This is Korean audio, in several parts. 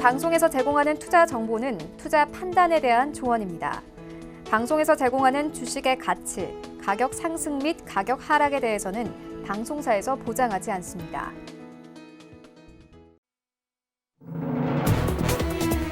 방송에서 제공하는 투자 정보는 투자 판단에 대한 조언입니다. 방송에서 제공하는 주식의 가치, 가격 상승 및 가격 하락에 대해서는 방송사에서 보장하지 않습니다.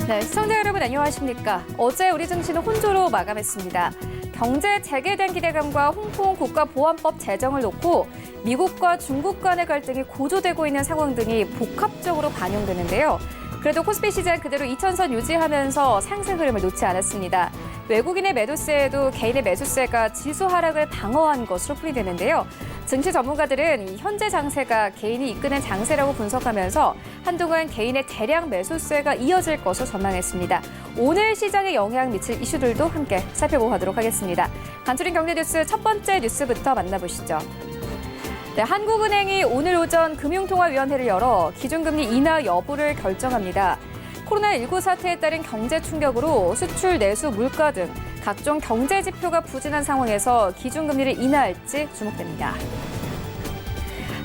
네, 시청자 여러분 안녕하십니까? 어제 우리 증시는 혼조로 마감했습니다. 경제 재개된 기대감과 홍콩 국가보안법 제정을 놓고 미국과 중국 간의 갈등이 고조되고 있는 상황 등이 복합적으로 반영되는데요. 그래도 코스피 시장 그대로 2000선 유지하면서 상승 흐름을 놓지 않았습니다. 외국인의 매도세에도 개인의 매수세가 지수 하락을 방어한 것으로 풀이되는데요. 증시 전문가들은 현재 장세가 개인이 이끄는 장세라고 분석하면서 한동안 개인의 대량 매수세가 이어질 것으로 전망했습니다. 오늘 시장에 영향 미칠 이슈들도 함께 살펴보도록 하겠습니다. 간추린 경제 뉴스 첫 번째 뉴스부터 만나보시죠. 네, 한국은행이 오늘 오전 금융통화위원회를 열어 기준금리 인하 여부를 결정합니다. 코로나19 사태에 따른 경제 충격으로 수출, 내수, 물가 등 각종 경제 지표가 부진한 상황에서 기준금리를 인하할지 주목됩니다.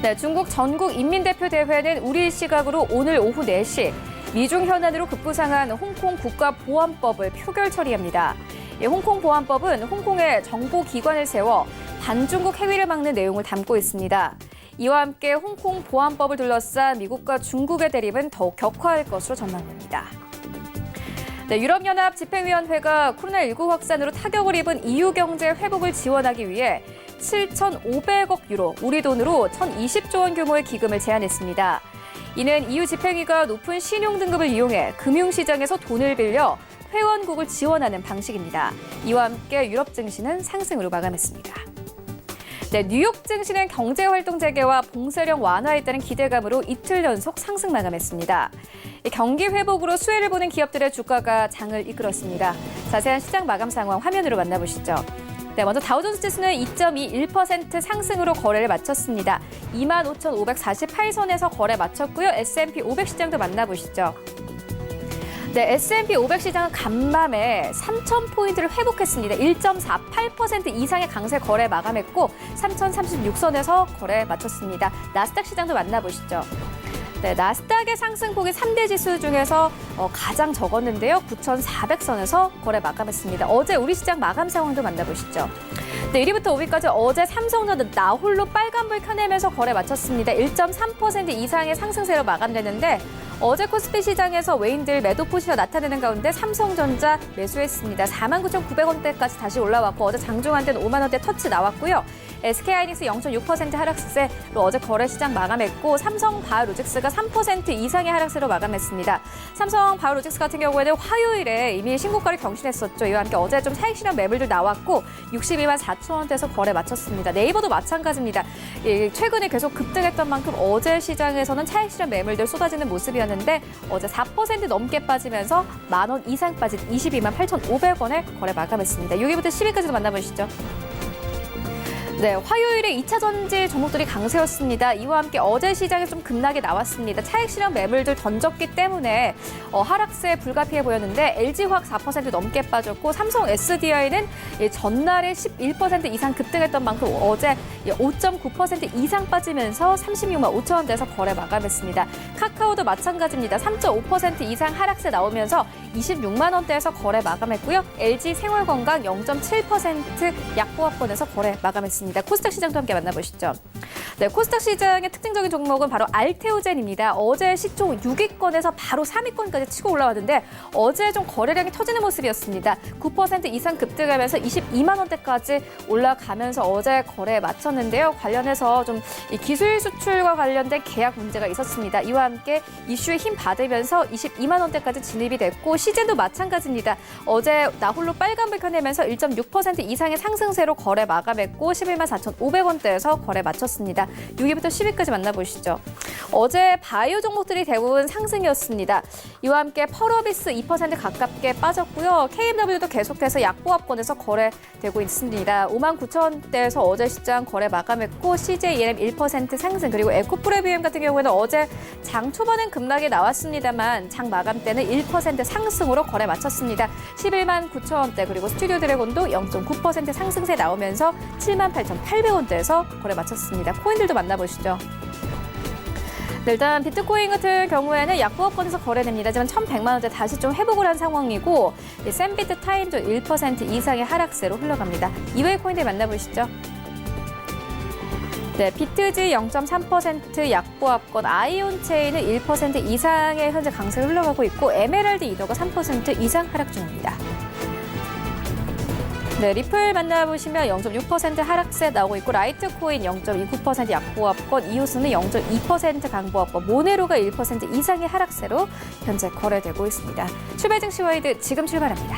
네, 중국 전국인민대표대회는 우리 시각으로 오늘 오후 4시 미중 현안으로 급부상한 홍콩 국가보안법을 표결 처리합니다. 홍콩 보안법은 홍콩에 정보기관을 세워 반중국 해위를 막는 내용을 담고 있습니다. 이와 함께 홍콩 보안법을 둘러싼 미국과 중국의 대립은 더욱 격화할 것으로 전망됩니다. 네, 유럽연합 집행위원회가 코로나19 확산으로 타격을 입은 EU 경제 회복을 지원하기 위해 7,500억 유로, 우리 돈으로 1,020조 원 규모의 기금을 제안했습니다. 이는 EU 집행위가 높은 신용 등급을 이용해 금융시장에서 돈을 빌려 회원국을 지원하는 방식입니다. 이와 함께 유럽 증시는 상승으로 마감했습니다. 네, 뉴욕 증시는 경제활동 재개와 봉쇄령 완화에 따른 기대감으로 이틀 연속 상승 마감했습니다. 경기 회복으로 수혜를 보는 기업들의 주가가 장을 이끌었습니다. 자세한 시장 마감 상황 화면으로 만나보시죠. 네, 먼저 다우존스 지수는 2.21% 상승으로 거래를 마쳤습니다. 25,548선에서 거래 마쳤고요. S&P 500 시장도 만나보시죠. 네, S&P 500 시장은 간밤에 3,000포인트를 회복했습니다. 1.48% 이상의 강세 거래 마감했고 3,036선에서 거래 마쳤습니다. 나스닥 시장도 만나보시죠. 네, 나스닥의 상승폭이 3대 지수 중에서 가장 적었는데요. 9,400선에서 거래 마감했습니다. 어제 우리 시장 마감 상황도 만나보시죠. 네, 1위부터 5위까지 어제 삼성전자 나홀로 빨간불 켜내면서 거래 마쳤습니다. 1.3% 이상의 상승세로 마감됐는데 어제 코스피 시장에서 외인들 매도 포시가 나타내는 가운데 삼성전자 매수했습니다. 49,900원대까지 다시 올라왔고 어제 장중한 데는 5만 원대 터치 나왔고요. SK하이닉스 0.6% 하락세로 어제 거래 시장 마감했고 삼성바이오로직스가 3% 이상의 하락세로 마감했습니다. 삼성바이오로직스 같은 경우에는 화요일에 이미 신고가를 경신했었죠. 이와 함께 어제 좀 차익 실현 매물들 나왔고 62만 4천 원대에서 거래 마쳤습니다. 네이버도 마찬가지입니다. 최근에 계속 급등했던 만큼 어제 시장에서는 차익 실현 매물들 쏟아지는 모습이었는데 어제 4% 넘게 빠지면서 만 원 이상 빠진 22만 8,500원에 거래 마감했습니다. 6위부터 10위까지도 만나보시죠. 네, 화요일에 2차 전지 종목들이 강세였습니다. 이와 함께 어제 시장에 좀 급락이 나왔습니다. 차익 실현 매물들 던졌기 때문에 하락세 불가피해 보였는데 LG화학 4% 넘게 빠졌고 삼성 SDI는 전날에 11% 이상 급등했던 만큼 어제 5.9% 이상 빠지면서 36만 5천 원대에서 거래 마감했습니다. 카카오도 마찬가지입니다. 3.5% 이상 하락세 나오면서 26만 원대에서 거래 마감했고요. LG생활건강 0.7% 약보합권에서 거래 마감했습니다. 코스닥 시장도 함께 만나보시죠. 네, 코스닥 시장의 특징적인 종목은 바로 알테오젠입니다. 어제 시총 6위권에서 바로 3위권까지 치고 올라왔는데 어제 좀 거래량이 터지는 모습이었습니다. 9% 이상 급등하면서 22만 원대까지 올라가면서 어제 거래에 마쳤는데요. 관련해서 좀 기술 수출과 관련된 계약 문제가 있었습니다. 이와 함께 이슈에 힘 받으면서 22만 원대까지 진입이 됐고 시젠도 마찬가지입니다. 어제 나홀로 빨간불 켜내면서 1.6% 이상의 상승세로 거래 마감했고 11만 4,500원대에서 거래 마쳤습니다. 6위부터 10위까지 만나보시죠. 어제 바이오 종목들이 대부분 상승이었습니다. 이와 함께 펄어비스 2% 가깝게 빠졌고요. KMW도 계속해서 약보합권에서 거래되고 있습니다. 5만 9천 원대에서 어제 시장 거래 마감했고 CJEM 1% 상승 그리고 에코프레비엠 같은 경우에는 어제 장 초반엔 급락이 나왔습니다만 장 마감 때는 1% 상승으로 거래 마쳤습니다. 11만 9천 원대 그리고 스튜디오 드래곤도 0.9% 상승세 나오면서 7만 8,800원대에서 거래 마쳤습니다. 코인들도 만나보시죠. 네, 일단 비트코인 같은 경우에는 약보합권에서 거래됩니다. 하지만 1,100만 원대 다시 좀 회복을 한 상황이고 샌비트 타임도 1% 이상의 하락세로 흘러갑니다. 이외의 코인들 만나보시죠. 네, 비트지 0.3% 약보합권, 아이온체인은 1% 이상의 현재 강세로 흘러가고 있고 에메랄드 이더가 3% 이상 하락 중입니다. 네, 리플 만나보시면 0.6% 하락세 나오고 있고 라이트코인 0.29% 약보합권, 이오스는 0.2% 강보합권, 모네로가 1% 이상의 하락세로 현재 거래되고 있습니다. 출발 증시 와이드 지금 출발합니다.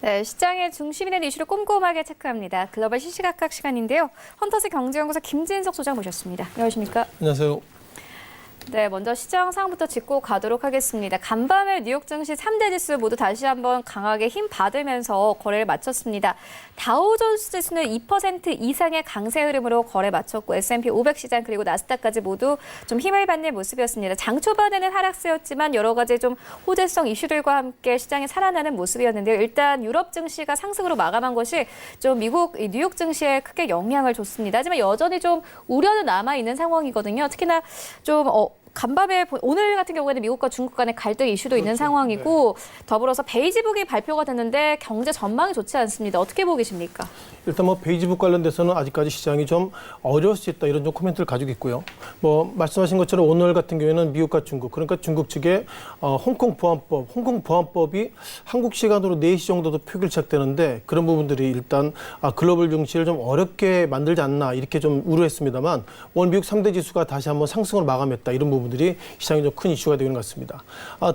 네, 시장의 중심이 되는 이슈를 꼼꼼하게 체크합니다. 글로벌 시시각각 시간인데요. 헌터스 경제연구소 김진석 소장 모셨습니다. 안녕하십니까? 안녕하세요. 네, 먼저 시장 상황부터 짚고 가도록 하겠습니다. 간밤에 뉴욕 증시 3대 지수 모두 다시 한번 강하게 힘 받으면서 거래를 마쳤습니다. 다우존스 지수는 2% 이상의 강세 흐름으로 거래 마쳤고 S&P 500 시장 그리고 나스닥까지 모두 좀 힘을 받는 모습이었습니다. 장 초반에는 하락세였지만 여러 가지 좀 호재성 이슈들과 함께 시장이 살아나는 모습이었는데요. 일단 유럽 증시가 상승으로 마감한 것이 좀 미국 뉴욕 증시에 크게 영향을 줬습니다. 하지만 여전히 좀 우려는 남아 있는 상황이거든요. 특히나 좀 간밤에 오늘 같은 경우에는 미국과 중국 간의 갈등 이슈도 있는 상황이고 더불어서 베이지북이 발표가 됐는데 경제 전망이 좋지 않습니다. 어떻게 보고 계십니까? 일단 베이지북 관련돼서는 아직까지 시장이 좀 어려울 수 있다 이런 좀 코멘트를 가지고 있고요. 말씀하신 것처럼 오늘 같은 경우에는 미국과 중국, 그러니까 중국 측의 홍콩 보안법이 한국 시간으로 4시 정도도 표기를 시작되는데 그런 부분들이 일단 글로벌 증시를 좀 어렵게 만들지 않나 이렇게 좀 우려했습니다만 오늘 미국 3대 지수가 다시 한번 상승을 마감했다 이런 부분들이 시장에 좀 큰 이슈가 되는 것 같습니다.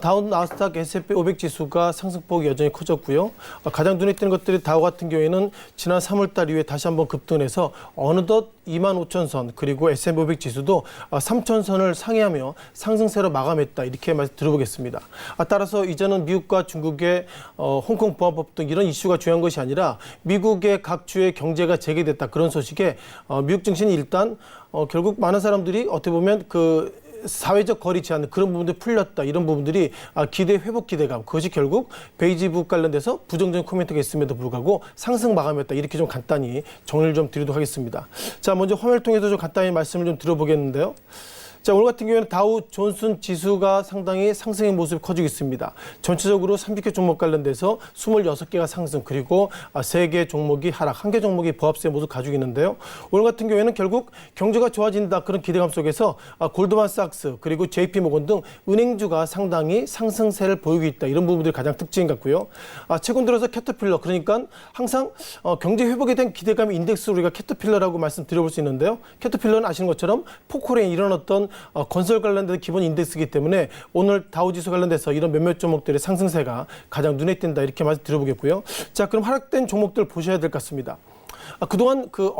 다우, 나스닥, S&P 500 지수가 상승폭이 여전히 커졌고요. 가장 눈에 띄는 것들이 다우 같은 경우에는 지난 3월달 이후에 다시 한번 급등해서 어느덧 25,000선 그리고 S&P 500 지수도 3,000선을 상회하며 상승세로 마감했다 이렇게 말씀 들어보겠습니다. 따라서 이제는 미국과 중국의 홍콩 보안법 등 이런 이슈가 중요한 것이 아니라 미국의 각 주의 경제가 재개됐다 그런 소식에 미국 증시는 일단 결국 많은 사람들이 어떻게 보면 사회적 거리 제한 그런 부분들이 풀렸다 이런 부분들이 기대 회복 기대감 그것이 결국 베이지북 관련돼서 부정적인 코멘트가 있음에도 불구하고 상승 마감했다 이렇게 좀 간단히 정리를 좀 드리도록 하겠습니다. 자, 먼저 화면을 통해서 좀 간단히 말씀을 좀 드려보겠는데요. 자, 오늘 같은 경우에는 다우 존슨 지수가 상당히 상승의 모습이 커지고 있습니다. 전체적으로 300개 종목 관련돼서 26개가 상승 그리고 3개 종목이 하락, 1개 종목이 보합세 모습 가지고 있는데요. 오늘 같은 경우에는 결국 경제가 좋아진다 그런 기대감 속에서 골드만삭스 그리고 JP모건 등 은행주가 상당히 상승세를 보이고 있다 이런 부분들이 가장 특징인 것 같고요. 최근 들어서 캐터필러 그러니까 항상 경제 회복에 대한 기대감이 인덱스 우리가 캐터필러라고 말씀드려볼 수 있는데요. 캐터필러는 아시는 것처럼 포크레인 이런 어떤 건설 관련된 기본 인덱스이기 때문에 오늘 다우지수 관련돼서 이런 몇몇 종목들의 상승세가 가장 눈에 띈다 이렇게 말씀 드려보겠고요. 자, 그럼 하락된 종목들 보셔야 될 것 같습니다. 그동안 그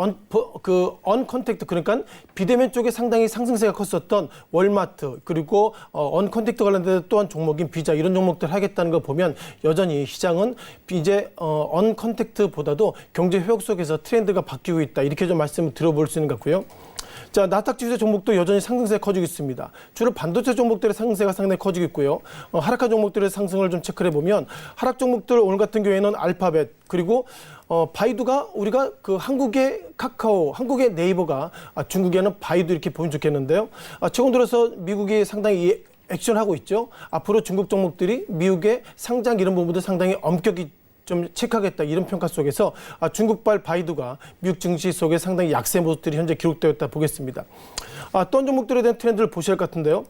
언컨택트 그러니까 비대면 쪽에 상당히 상승세가 컸었던 월마트 그리고 언컨택트 관련된 또한 종목인 비자 이런 종목들 하겠다는 거 보면 여전히 시장은 이제 언컨택트보다도 경제 회복 속에서 트렌드가 바뀌고 있다 이렇게 좀 말씀을 들어볼 수 있는 것 같고요. 자, 나스닥 지수 종목도 여전히 상승세가 커지고 있습니다. 주로 반도체 종목들의 상승세가 상당히 커지고 있고요. 하락한 종목들의 상승을 좀 체크를 해보면 하락 종목들 오늘 같은 경우에는 알파벳 그리고 바이두가 우리가 그 한국의 카카오, 한국의 네이버가 중국에는 바이두 이렇게 보면 좋겠는데요. 최근 들어서 미국이 상당히 액션하고 있죠. 앞으로 중국 종목들이 미국의 상장 이런 부분도 상당히 엄격히 좀 체크하겠다 이런 평가 속에서 중국발 바이두가 미국 증시 속에 상당히 약세 모습들이 현재 기록되었다 보겠습니다. 또한 종목들에 대한 트렌드를 보셔야 할 것 같은데요.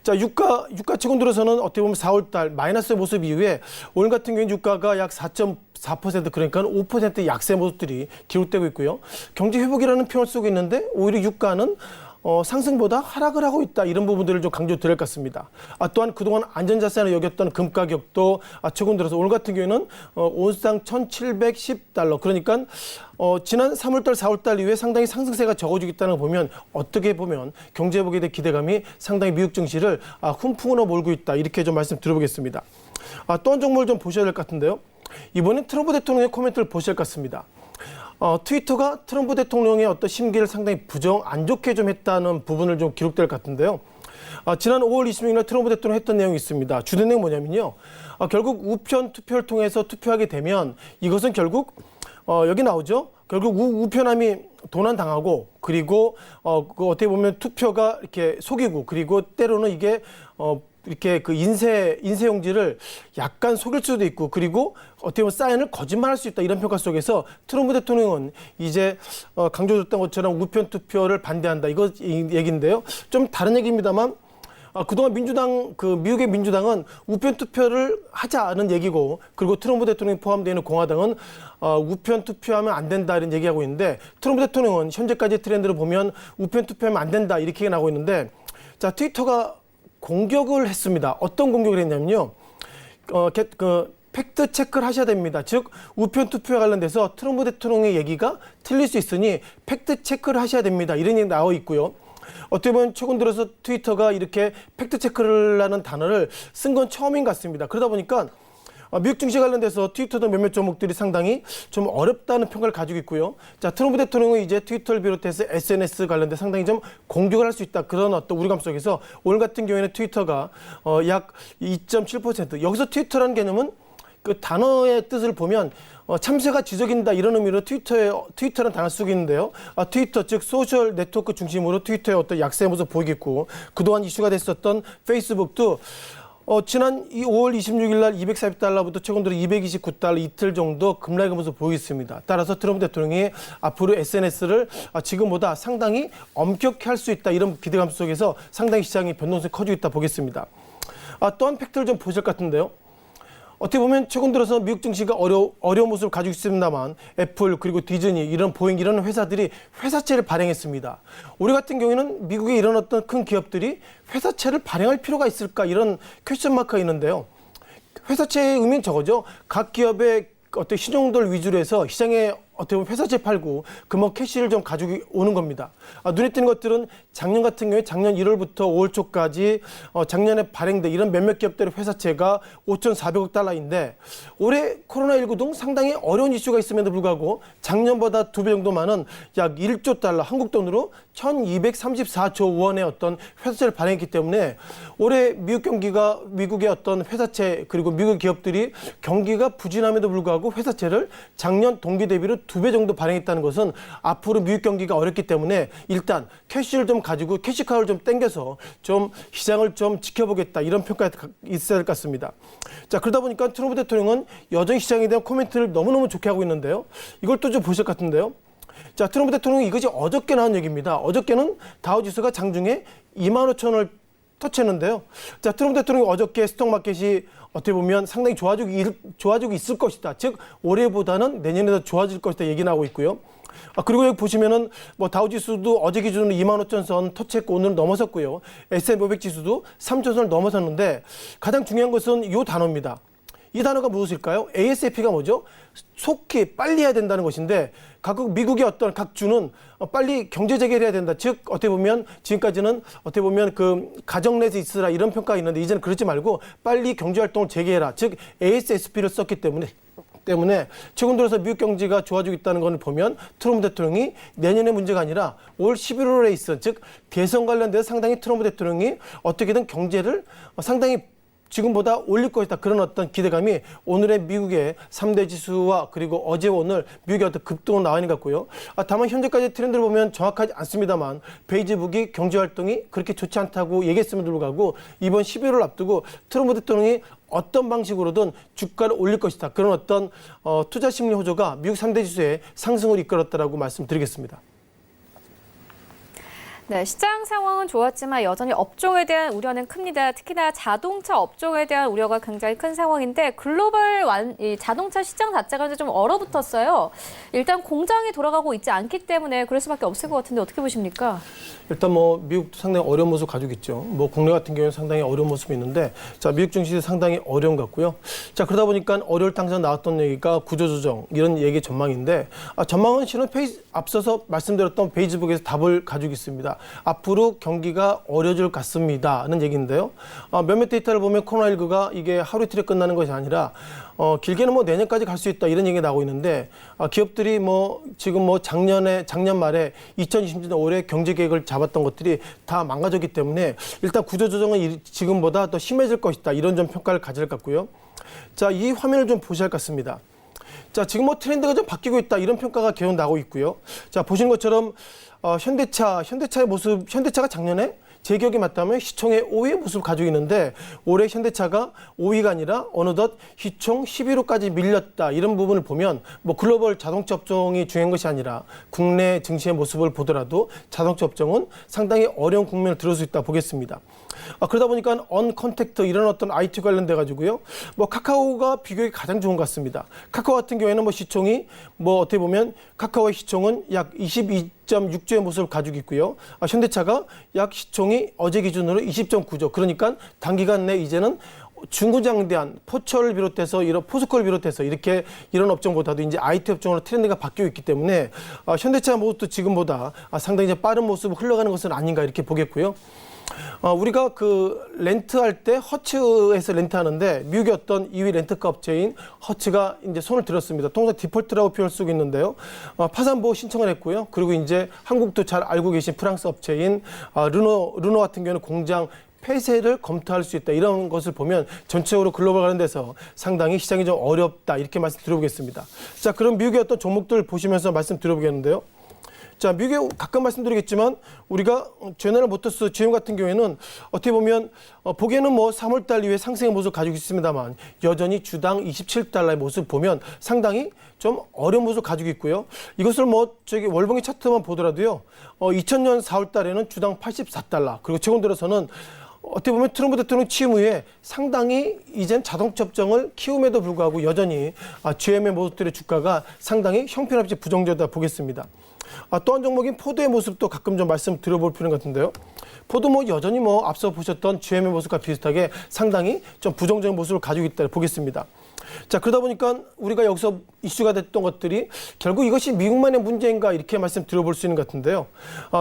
자, 유가 최근 들어서는 어떻게 보면 4월달 마이너스 모습 이후에 오늘 같은 경우에 유가가 약 4.4% 그러니까 5% 약세 모습들이 기록되고 있고요. 경제 회복이라는 표현 쓰고 있는데 오히려 유가는 상승보다 하락을 하고 있다 이런 부분들을 좀 강조드릴 것 같습니다. 또한 그동안 안전자산을 여겼던 금 가격도 최근 들어서 오늘 같은 경우에는 온스당 $1,710 그러니까 지난 3월달 4월달 이후에 상당히 상승세가 적어지고 있다는 걸 보면 어떻게 보면 경제 회복에 대한 기대감이 상당히 미국 증시를 훈풍으로 몰고 있다 이렇게 좀 말씀 드려보겠습니다. 또한 종목을 좀 보셔야 될 것 같은데요. 이번에 트럼프 대통령의 코멘트를 보셔야 할 것 같습니다. 트위터가 트럼프 대통령의 어떤 심기를 상당히 안 좋게 좀 했다는 부분을 좀 기록될 것 같은데요. 지난 5월 26일 날 트럼프 대통령이 했던 내용이 있습니다. 주된 내용이 뭐냐면요. 결국 우편 투표를 통해서 투표하게 되면 이것은 결국 여기 나오죠. 결국 우편함이 도난당하고 그리고 어떻게 보면 투표가 이렇게 속이고 그리고 때로는 이게 이렇게 그 인쇄용지를 약간 속일 수도 있고 그리고 어떻게 보면 사인을 거짓말할 수 있다 이런 평가 속에서 트럼프 대통령은 이제 강조했던 것처럼 우편 투표를 반대한다 이거 얘기인데요. 좀 다른 얘기입니다만 그동안 미국의 민주당은 우편 투표를 하자는 얘기고 그리고 트럼프 대통령이 포함되어 있는 공화당은 우편 투표하면 안 된다 이런 얘기하고 있는데 트럼프 대통령은 현재까지 트렌드를 보면 우편 투표하면 안 된다 이렇게 나오고 있는데 자 트위터가 공격을 했습니다. 어떤 공격을 했냐면요. 팩트 체크를 하셔야 됩니다. 즉 우편 투표에 관련돼서 트럼프 대통령의 얘기가 틀릴 수 있으니 팩트 체크를 하셔야 됩니다. 이런 얘기 나와 있고요. 어떻게 보면 최근 들어서 트위터가 이렇게 팩트 체크라는 단어를 쓴 건 처음인 것 같습니다. 그러다 보니까 미국 증시 관련돼서 트위터도 몇몇 종목들이 상당히 좀 어렵다는 평가를 가지고 있고요. 자, 트럼프 대통령은 이제 트위터를 비롯해서 SNS 관련돼 상당히 좀 공격을 할 수 있다. 그런 어떤 우려감 속에서 오늘 같은 경우에는 트위터가 약 2.7% 여기서 트위터라는 개념은 그 단어의 뜻을 보면 참새가 지저귀다 이런 의미로 트위터라는 단어 쓰고 있는데요. 트위터 즉 소셜 네트워크 중심으로 트위터의 어떤 약세 모습 보이겠고 그동안 이슈가 됐었던 페이스북도 지난 5월 26일 날 $240부터 최근 들어 $229 이틀 정도 급락의 모습을 보이고 있습니다. 따라서 트럼프 대통령이 앞으로 SNS를 지금보다 상당히 엄격히 할 수 있다 이런 기대감 속에서 상당히 시장이 변동성이 커지고 있다 보겠습니다. 또한 팩트를 좀 보실 것 같은데요. 어떻게 보면 최근 들어서 미국 증시가 어려운 모습을 가지고 있습니다만 애플 그리고 디즈니 이런 보잉 이런 회사들이 회사채를 발행했습니다. 우리 같은 경우에는 미국의 이런 어떤 큰 기업들이 회사채를 발행할 필요가 있을까 이런 퀘스천 마크가 있는데요. 회사채의 의미는 저거죠. 각 기업의 어떤 신용들 위주로 해서 시장에 어떻게 보면 회사채 팔고 그만 캐시를 좀 가지고 오는 겁니다. 눈에 띄는 것들은 작년 같은 경우에 작년 1월부터 5월 초까지 작년에 발행된 이런 몇몇 기업들의 회사채가 5,400억 달러인데 올해 코로나19 등 상당히 어려운 이슈가 있음에도 불구하고 작년보다 2배 정도 많은 약 1조 달러 한국 돈으로 1,234조 원의 어떤 회사채를 발행했기 때문에 올해 미국의 어떤 회사채 그리고 미국 기업들이 경기가 부진함에도 불구하고 회사채를 작년 동기 대비로 2배 정도 발행했다는 것은 앞으로 미국 경기가 어렵기 때문에 일단 캐시를 좀 가지고 캐시카우를 좀 땡겨서 좀 시장을 좀 지켜보겠다 이런 평가가 있어야 될 것 같습니다. 자, 그러다 보니까 트럼프 대통령은 여전히 시장에 대한 코멘트를 너무너무 좋게 하고 있는데요. 이걸 또 좀 보실 것 같은데요. 자, 트럼프 대통령이 이것이 어저께 나온 얘기입니다. 어저께는 다우지수가 장중에 25,000원을 터치했는데요. 자, 트럼프 대통령이 어저께 스톡마켓이 어떻게 보면 상당히 좋아지고 있을 것이다. 즉 올해보다는 내년에 더 좋아질 것이다 얘기 나오고 있고요. 그리고 여기 보시면은 뭐 다우지수도 어제 기준으로 25,000선 터치했고 오늘 넘어섰고요. S&P 500 지수도 3,000선을 넘어섰는데 가장 중요한 것은 이 단어입니다. 이 단어가 무엇일까요? ASAP가 뭐죠? 속히 빨리 해야 된다는 것인데 각국 미국의 어떤 각 주는 빨리 경제 재개를 해야 된다. 즉 어떻게 보면 지금까지는 어떻게 보면 그 가정 내에서 있으라 이런 평가가 있는데 이제는 그러지 말고 빨리 경제 활동을 재개해라. 즉 ASAP를 썼기 때문에 최근 들어서 미국 경제가 좋아지고 있다는 것을 보면 트럼프 대통령이 내년의 문제가 아니라 올 11월에 있어 즉 대선 관련돼서 상당히 트럼프 대통령이 어떻게든 경제를 상당히 지금보다 올릴 것이다. 그런 어떤 기대감이 오늘의 미국의 3대 지수와 그리고 어제와 오늘 미국의 어떤 급등으로 나와 있는 것 같고요. 다만 현재까지 트렌드를 보면 정확하지 않습니다만 베이지북이 경제활동이 그렇게 좋지 않다고 얘기했음에도 불구하고 이번 11월을 앞두고 트럼프 대통령이 어떤 방식으로든 주가를 올릴 것이다. 그런 어떤 투자 심리 호조가 미국 3대 지수의 상승을 이끌었다라고 말씀드리겠습니다. 네, 시장 상황은 좋았지만 여전히 업종에 대한 우려는 큽니다. 특히나 자동차 업종에 대한 우려가 굉장히 큰 상황인데 글로벌 이 자동차 시장 자체가 이제 좀 얼어붙었어요. 일단 공장이 돌아가고 있지 않기 때문에 그럴 수밖에 없을 것 같은데 어떻게 보십니까? 일단 뭐 미국도 상당히 어려운 모습 가지고 있죠. 뭐 국내 같은 경우는 상당히 어려운 모습이 있는데 자 미국 증시도 상당히 어려운 것 같고요. 자 그러다 보니까 어려울 당장 나왔던 얘기가 구조조정 이런 얘기 전망인데 전망은 실은 앞서서 말씀드렸던 페이지북에서 답을 가지고 있습니다. 앞으로 경기가 어려질 것 같습니다는 얘기인데요. 몇몇 데이터를 보면 코로나19가 이게 하루 이틀에 끝나는 것이 아니라 길게는 뭐 내년까지 갈 수 있다 이런 얘기가 나오고 있는데 기업들이 뭐 지금 뭐 작년 말에 2020년 올해 경제 계획을 잡았던 것들이 다 망가졌기 때문에 일단 구조조정은 지금보다 더 심해질 것이다 이런 좀 평가를 가질 것 같고요. 자, 이 화면을 좀 보셔야 할 것 같습니다. 자, 지금 뭐 트렌드가 좀 바뀌고 있다 이런 평가가 계속 나오고 있고요. 자, 보시는 것처럼 현대차의 모습, 현대차가 작년에 제 기억이 맞다면 시총의 5위의 모습을 가지고 있는데 올해 현대차가 5위가 아니라 어느덧 시총 11위까지 밀렸다. 이런 부분을 보면 뭐 글로벌 자동차 업종이 중요한 것이 아니라 국내 증시의 모습을 보더라도 자동차 업종은 상당히 어려운 국면을 들을 수 있다 보겠습니다. 그러다 보니까 언컨택트 이런 어떤 IT 관련돼 가지고요. 뭐 카카오가 비교가 가장 좋은 것 같습니다. 카카오 같은 경우에는 뭐 시총이 뭐 어떻게 보면 카카오의 시총은 약 22.6조의 모습을 가지고 있고요. 현대차가 약 시총이 어제 기준으로 20.9조. 그러니까 단기간 내 이제는 중구장대한 포철을 비롯해서 이런 포스코를 비롯해서 이렇게 이런 업종보다도 이제 IT 업종으로 트렌드가 바뀌고 있기 때문에 현대차 모습도 지금보다 상당히 이제 빠른 모습으로 흘러가는 것은 아닌가 이렇게 보겠고요. 우리가 그 렌트할 때 허츠에서 렌트하는데 미국의 어떤 2위 렌트카 업체인 허츠가 이제 손을 들었습니다. 통상 디폴트라고 표현을 쓰고 있는데요. 파산보호 신청을 했고요. 그리고 이제 한국도 잘 알고 계신 프랑스 업체인 르노 같은 경우는 공장 폐쇄를 검토할 수 있다. 이런 것을 보면 전체적으로 글로벌 관련돼서 상당히 시장이 좀 어렵다. 이렇게 말씀드려보겠습니다. 자, 그럼 미국의 어떤 종목들 보시면서 말씀드려보겠는데요. 자, 미국에 가끔 말씀드리겠지만 우리가 제너럴 모터스 GM 같은 경우에는 어떻게 보면 보기에는 뭐 3월 달 이후에 상승의 모습을 가지고 있습니다만 여전히 주당 27달러의 모습 보면 상당히 좀 어려운 모습을 가지고 있고요. 이것을 뭐 월봉의 차트만 보더라도요. 2000년 4월 달에는 주당 84달러 그리고 최근 들어서는 어떻게 보면 트럼프 대통령 취임 후에 상당히 이젠 자동차 업종을 키움에도 불구하고 여전히 GM의 모습들의 주가가 상당히 형편없이 부정적이다 보겠습니다. 또 한 종목인 포드의 모습도 가끔 좀 말씀 드려볼 필요가 같은데요. 포드 뭐 여전히 뭐 앞서 보셨던 GM의 모습과 비슷하게 상당히 좀 부정적인 모습을 가지고 있다 보겠습니다. 자, 그러다 보니까 우리가 여기서 이슈가 됐던 것들이 결국 이것이 미국만의 문제인가 이렇게 말씀 드려볼 수 있는 것 같은데요.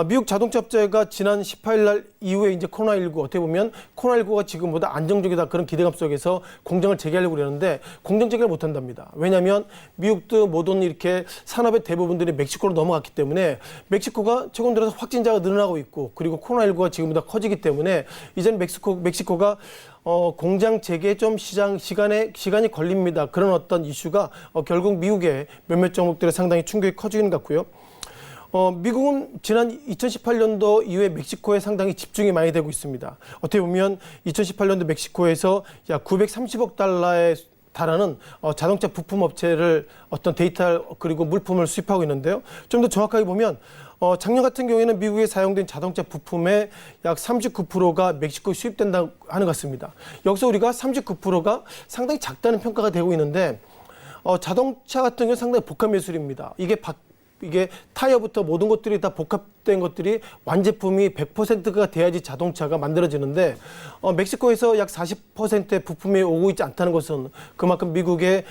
미국 자동차 업체가 지난 18일 날 이후에 이제 코로나19 어떻게 보면 코로나19가 지금보다 안정적이다 그런 기대감 속에서 공장을 재개하려고 그러는데 공장 재개를 못 한답니다. 왜냐하면 미국도 모든 이렇게 산업의 대부분들이 멕시코로 넘어갔기 때문에 멕시코가 최근 들어서 확진자가 늘어나고 있고 그리고 코로나19가 지금보다 커지기 때문에 이제는 멕시코가 공장 재개 좀 시간이 걸립니다. 그런 어떤 이슈가 결국 미국의 몇몇 종목들에 상당히 충격이 커지는 것 같고요. 미국은 지난 2018년도 이후에 멕시코에 상당히 집중이 많이 되고 있습니다. 어떻게 보면 2018년도 멕시코에서 약 930억 달러에 달하는 자동차 부품 업체를 어떤 데이터 그리고 물품을 수입하고 있는데요. 좀 더 정확하게 보면 작년 같은 경우에는 미국에 사용된 자동차 부품의 약 39%가 멕시코에 수입된다고 하는 것 같습니다. 여기서 우리가 39%가 상당히 작다는 평가가 되고 있는데 자동차 같은 경우는 상당히 복합 매출입니다. 이게 이게 타이어부터 모든 것들이 다 복합된 것들이 완제품이 100%가 돼야지 자동차가 만들어지는데 멕시코에서 약 40%의 부품이 오고 있지 않다는 것은 그만큼 미국의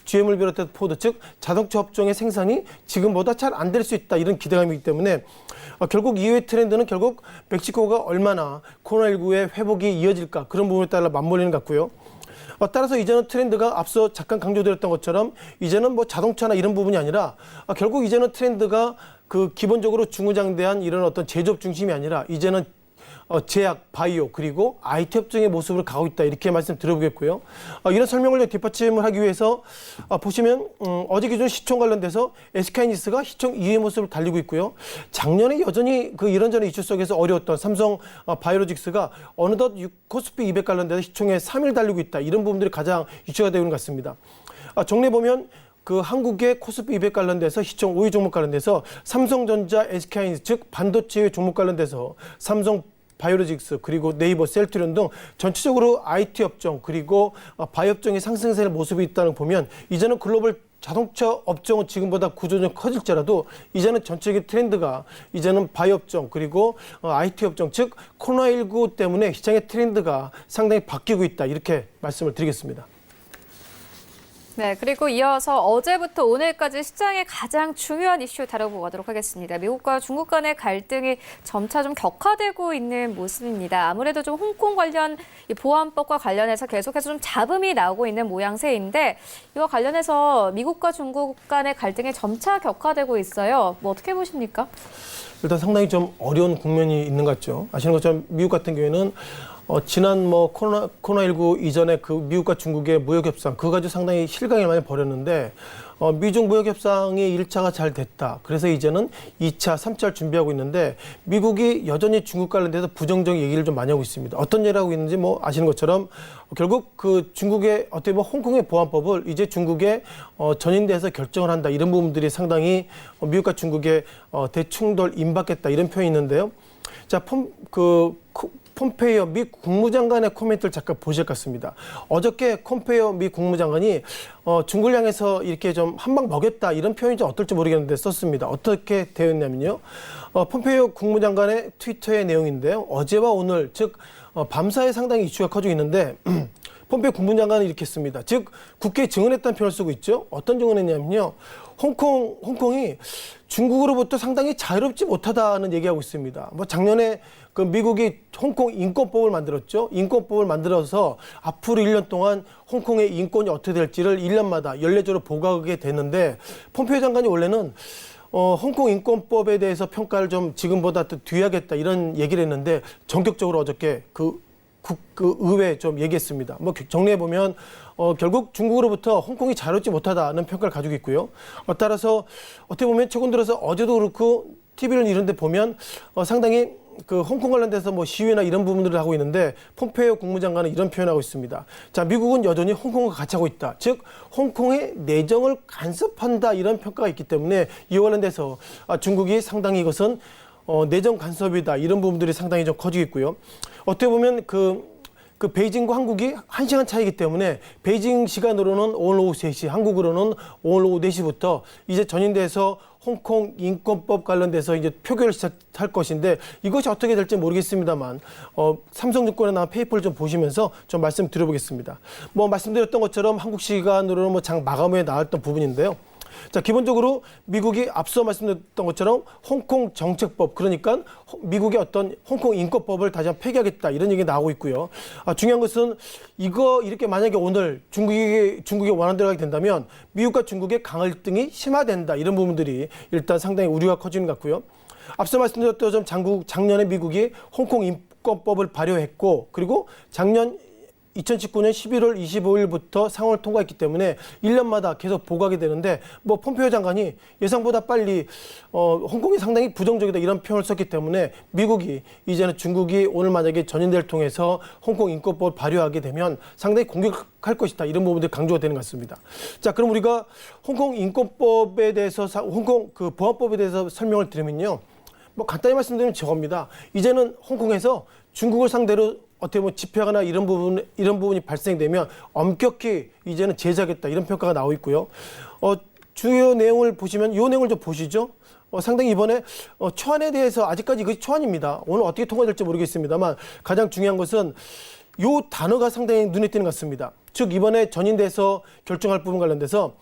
GM을 비롯해서 포드 즉 자동차 업종의 생산이 지금보다 잘 안 될 수 있다 이런 기대감이기 때문에 결국 이후의 트렌드는 결국 멕시코가 얼마나 코로나19의 회복이 이어질까 그런 부분에 따라 맞물리는 것 같고요. 따라서 이제는 트렌드가 앞서 잠깐 강조드렸던 것처럼 이제는 뭐 자동차나 이런 부분이 아니라 결국 이제는 트렌드가 그 기본적으로 중무장대한 이런 어떤 제조업 중심이 아니라 이제는 제약, 바이오 그리고 IT 업종의 모습으로 가고 있다 이렇게 말씀드려보겠고요. 이런 설명을 뒷받침을 하기 위해서 보시면 어제 기준 시총 관련돼서 SK하이닉스가 시총 2위의 모습을 달리고 있고요. 작년에 여전히 그 이런저런 이슈 속에서 어려웠던 삼성 바이오로직스가 어느덧 코스피 200 관련돼서 시총에 3위를 달리고 있다. 이런 부분들이 가장 이슈가 되는 것 같습니다. 정리해 보면 그 한국의 코스피 200 관련돼서 시총 5위 종목 관련돼서 삼성전자, SK하이닉스 즉 반도체 종목 관련돼서 삼성 바이오로직스 그리고 네이버, 셀트리온 등 전체적으로 IT 업종 그리고 바이오 업종의 상승세의 모습이 있다는 걸 보면 이제는 글로벌 자동차 업종은 지금보다 구조는 커질지라도 이제는 전체적인 트렌드가 이제는 바이오 업종 그리고 IT 업종 즉 코로나19 때문에 시장의 트렌드가 상당히 바뀌고 있다 이렇게 말씀을 드리겠습니다. 네, 그리고 이어서 어제부터 오늘까지 시장의 가장 중요한 이슈 다뤄보도록 하겠습니다. 미국과 중국 간의 갈등이 점차 좀 격화되고 있는 모습입니다. 아무래도 좀 홍콩 관련 이 보안법과 관련해서 계속해서 좀 잡음이 나오고 있는 모양새인데 이와 관련해서 미국과 중국 간의 갈등이 점차 격화되고 있어요. 뭐 어떻게 보십니까? 일단 상당히 좀 어려운 국면이 있는 것 같죠. 아시는 것처럼 미국 같은 경우에는 지난 뭐 코로나19 이전에 그 미국과 중국의 무역 협상 그거 가지고 상당히 실강을 많이 벌였는데 미중 무역 협상이 1차가 잘 됐다. 그래서 이제는 2차, 3차를 준비하고 있는데 미국이 여전히 중국 관련돼서 부정적인 얘기를 좀 많이 하고 있습니다. 어떤 얘기를 하고 있는지 뭐 아시는 것처럼 결국 그 중국의 어떻게 보면 홍콩의 보안법을 이제 중국에 전인대에서 결정을 한다. 이런 부분들이 상당히 미국과 중국의 대충돌 임박했다. 이런 표현이 있는데요. 자, 폼페이오 미 국무장관의 코멘트를 잠깐 보실 것 같습니다. 어저께 폼페이오 미 국무장관이 중국을 향해서 이렇게 좀 한 방 먹였다 이런 표현이 좀 어떨지 모르겠는데 썼습니다. 어떻게 되었냐면요. 폼페이오 국무장관의 트위터의 내용인데요. 어제와 오늘 즉 밤사이 상당히 이슈가 커지고 있는데 폼페이오 국무장관은 이렇게 했습니다. 즉 국회에 증언했다는 표현을 쓰고 있죠. 어떤 증언했냐면요. 홍콩이 중국으로부터 상당히 자유롭지 못하다는 얘기하고 있습니다. 뭐 작년에 그 미국이 홍콩 인권법을 만들었죠. 인권법을 만들어서 앞으로 1년 동안 홍콩의 인권이 어떻게 될지를 1년마다 연례적으로 보고하게 됐는데 폼페이오 장관이 원래는 홍콩 인권법에 대해서 평가를 좀 지금보다 더 뒤하겠다 이런 얘기를 했는데 전격적으로 어저께 그 의회에 좀 얘기했습니다. 뭐 정리해 보면 결국 중국으로부터 홍콩이 자유롭지 못하다는 평가를 가지고 있고요. 따라서 어떻게 보면 최근 들어서 어제도 그렇고 TV를 이런 데 보면 상당히 그 홍콩 관련돼서 뭐 시위나 이런 부분들을 하고 있는데 폼페이오 국무장관은 이런 표현을 하고 있습니다. 자, 미국은 여전히 홍콩과 같이 하고 있다. 즉 홍콩의 내정을 간섭한다 이런 평가가 있기 때문에 이와 관련돼서 중국이 상당히 이것은 내정 간섭이다 이런 부분들이 상당히 좀 커지고 있고요. 어떻게 보면 그 베이징과 한국이 1시간 차이기 때문에 베이징 시간으로는 오늘 오후 3시, 한국으로는 오늘 오후 4시부터 이제 전인대에서 홍콩 인권법 관련돼서 이제 표결을 시작할 것인데 이것이 어떻게 될지 모르겠습니다만 삼성증권에 나온 페이퍼를 좀 보시면서 좀 말씀드려보겠습니다. 뭐 말씀드렸던 것처럼 한국 시간으로는 뭐 장 마감에 나왔던 부분인데요. 자, 기본적으로 미국이 앞서 말씀드렸던 것처럼 홍콩 정책법, 그러니까 미국의 어떤 홍콩 인권법을 다시 한번 폐기하겠다 이런 얘기가 나오고 있고요. 중요한 것은 이거 이렇게 만약에 오늘 중국이 원한대로 하게 된다면 미국과 중국의 갈등이 심화된다 이런 부분들이 일단 상당히 우려가 커지는 것 같고요. 앞서 말씀드렸던 작년에 미국이 홍콩 인권법을 발효했고 그리고 작년 2019년 11월 25일부터 상원을 통과했기 때문에 1년마다 계속 보고하게 되는데 뭐 폼페이오 장관이 예상보다 빨리 홍콩이 상당히 부정적이다 이런 표현을 썼기 때문에 미국이 이제는 중국이 오늘 만약에 전인대를 통해서 홍콩 인권법을 발효하게 되면 상당히 공격할 것이다 이런 부분들이 강조가 되는 것 같습니다. 자, 그럼 우리가 홍콩 인권법에 대해서 홍콩 그 보안법에 대해서 설명을 드리면요. 뭐 간단히 말씀드리면 저겁니다. 이제는 홍콩에서 중국을 상대로 어떻게 보면 집회하거나 이런 부분이 발생되면 엄격히 이제는 제재하겠다 이런 평가가 나오고 있고요. 주요 내용을 보시면 이 내용을 좀 보시죠. 상당히 이번에 초안에 대해서 아직까지 이것이 초안입니다. 오늘 어떻게 통과될지 모르겠습니다만 가장 중요한 것은 이 단어가 상당히 눈에 띄는 것 같습니다. 즉 이번에 전인대에서 결정할 부분 관련돼서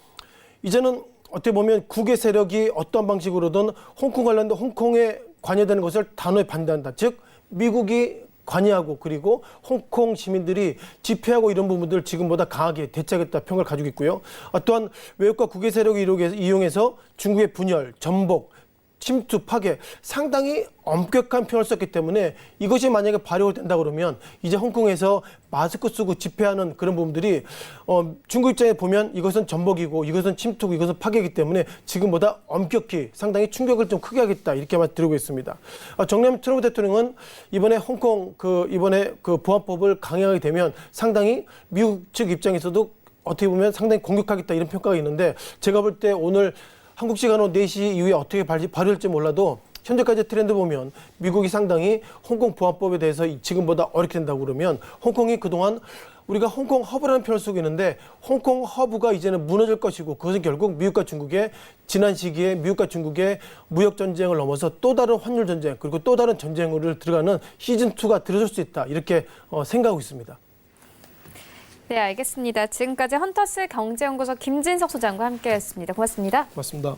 이제는 어떻게 보면 국외 세력이 어떤 방식으로든 홍콩에 관여되는 것을 단호히 반대한다. 즉 미국이 관여하고 그리고 홍콩 시민들이 집회하고 이런 부분들을 지금보다 강하게 대처하겠다 평가를 가지고 있고요. 또한 외국과 국외 세력을 이용해서 중국의 분열, 전복, 침투, 파괴 상당히 엄격한 표현을 썼기 때문에 이것이 만약에 발효가 된다 그러면 이제 홍콩에서 마스크 쓰고 집회하는 그런 부분들이 중국 입장에 보면 이것은 전복이고 이것은 침투고 이것은 파괴이기 때문에 지금보다 엄격히 상당히 충격을 좀 크게 하겠다 이렇게만 드리고 있습니다. 정례면 트럼프 대통령은 이번에 홍콩 이번에 보안법을 강행하게 되면 상당히 미국 측 입장에서도 어떻게 보면 상당히 공격하겠다 이런 평가가 있는데 제가 볼 때 오늘 한국 시간으로 4시 이후에 어떻게 발효될지 몰라도 현재까지 트렌드 보면 미국이 상당히 홍콩 보안법에 대해서 지금보다 어렵게 된다고 그러면 홍콩이 그동안 우리가 홍콩 허브라는 표현을 쓰고 있는데 홍콩 허브가 이제는 무너질 것이고 그것은 결국 미국과 중국의 지난 시기에 미국과 중국의 무역 전쟁을 넘어서 또 다른 환율 전쟁 그리고 또 다른 전쟁으로 들어가는 시즌2가 들어설 수 있다 이렇게 생각하고 있습니다. 네, 알겠습니다. 지금까지 헌터스 경제연구소 김진석 소장과 함께했습니다. 고맙습니다. 고맙습니다.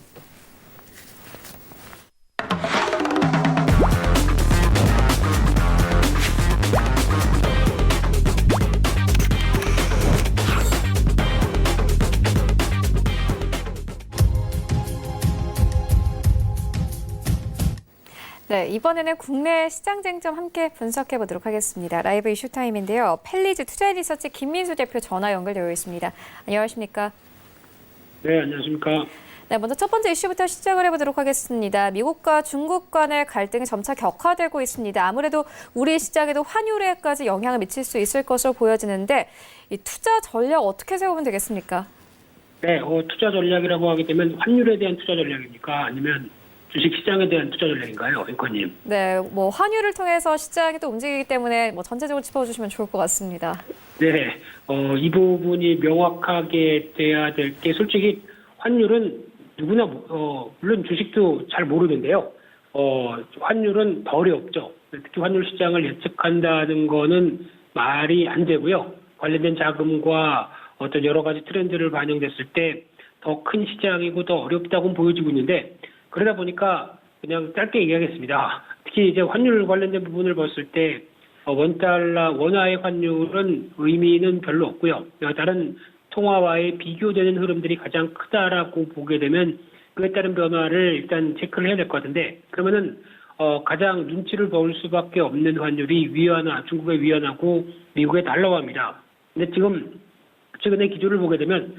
네, 이번에는 국내 시장 쟁점 함께 분석해 보도록 하겠습니다. 라이브 이슈 타임인데요. 펠리즈 투자리서치 김민수 대표 전화 연결되어 있습니다. 안녕하십니까? 네, 안녕하십니까? 네, 먼저 첫 번째 이슈부터 시작을 해보도록 하겠습니다. 미국과 중국 간의 갈등이 점차 격화되고 있습니다. 아무래도 우리 시장에도 환율에까지 영향을 미칠 수 있을 것으로 보여지는데 이 투자 전략 어떻게 세우면 되겠습니까? 네, 투자 전략이라고 하게 되면 환율에 대한 투자 전략입니까? 아니면 주식 시장에 대한 투자 전략인가요, 앵커님? 네, 뭐 환율을 통해서 시장이 또 움직이기 때문에 뭐 전체적으로 짚어주시면 좋을 것 같습니다. 네, 이 부분이 명확하게 돼야 될 게 솔직히 환율은 누구나 물론 주식도 잘 모르는데요. 환율은 더 어렵죠. 특히 환율 시장을 예측한다는 거는 말이 안 되고요. 관련된 자금과 어떤 여러 가지 트렌드를 반영됐을 때 더 큰 시장이고 더 어렵다고 보여지고 있는데 그러다 보니까 그냥 짧게 얘기하겠습니다. 특히 이제 환율 관련된 부분을 봤을 때 원화의 환율은 의미는 별로 없고요. 다른 통화와의 비교되는 흐름들이 가장 크다라고 보게 되면 그에 따른 변화를 일단 체크를 해야 될 것 같은데 그러면은 가장 눈치를 볼 수밖에 없는 환율이 중국의 위안화고 미국의 달러화입니다. 근데 지금 최근에 기조를 보게 되면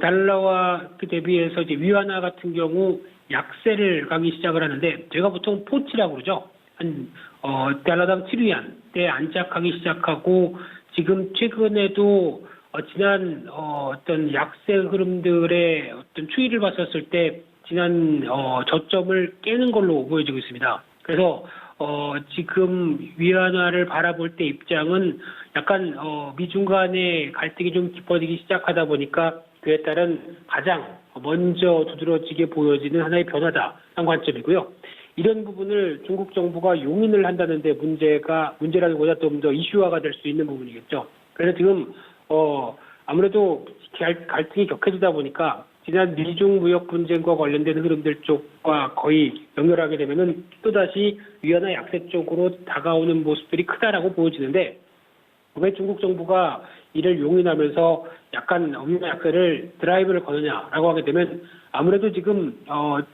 달러화 대비해서 이제 위안화 같은 경우 약세를 가기 시작을 하는데 저희가 보통 포치라고 그러죠. 한 달러당 7위안대 안착하기 시작하고 지금 최근에도 지난 어떤 약세 흐름들의 어떤 추이를 봤었을 때 지난 저점을 깨는 걸로 보여지고 있습니다. 그래서 지금 위안화를 바라볼 때 입장은 약간 미중 간의 갈등이 좀 깊어지기 시작하다 보니까 그에 따른 가장 먼저 두드러지게 보여지는 하나의 변화다라는 관점이고요. 이런 부분을 중국 정부가 용인을 한다는데 문제라는 것보다 좀 더 이슈화가 될 수 있는 부분이겠죠. 그래서 지금 아무래도 갈등이 격해지다 보니까 지난 미중 무역 분쟁과 관련된 흐름들 쪽과 거의 연결하게 되면은 또다시 위안화 약세 쪽으로 다가오는 모습들이 크다라고 보여지는데 왜 중국 정부가 이를 용인하면서 약간 위안화 약세를 드라이브를 거느냐라고 하게 되면 아무래도 지금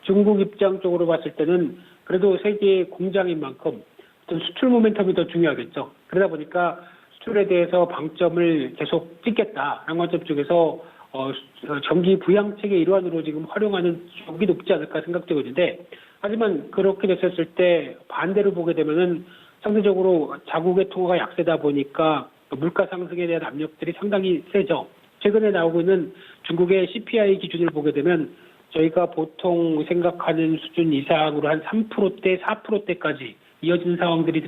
중국 입장 쪽으로 봤을 때는 그래도 세계 공장인 만큼 어떤 수출 모멘텀이 더 중요하겠죠. 그러다 보니까 수출에 대해서 방점을 계속 찍겠다라는 관점 쪽에서 경기 부양책의 일환으로 지금 활용하는 쪽이 높지 않을까 생각되고 있는데 하지만 그렇게 됐었을 때 반대로 보게 되면은 상대적으로 자국의 통화가 약세다 보니까 물가 상승에 대한 압력들이 상당히 세죠. 최근에 나오고 있는 중국의 CPI 기준을 보게 되면 저희가 보통 생각하는 수준 이상으로 한 3%대, 4%대까지 이어지는 상황들이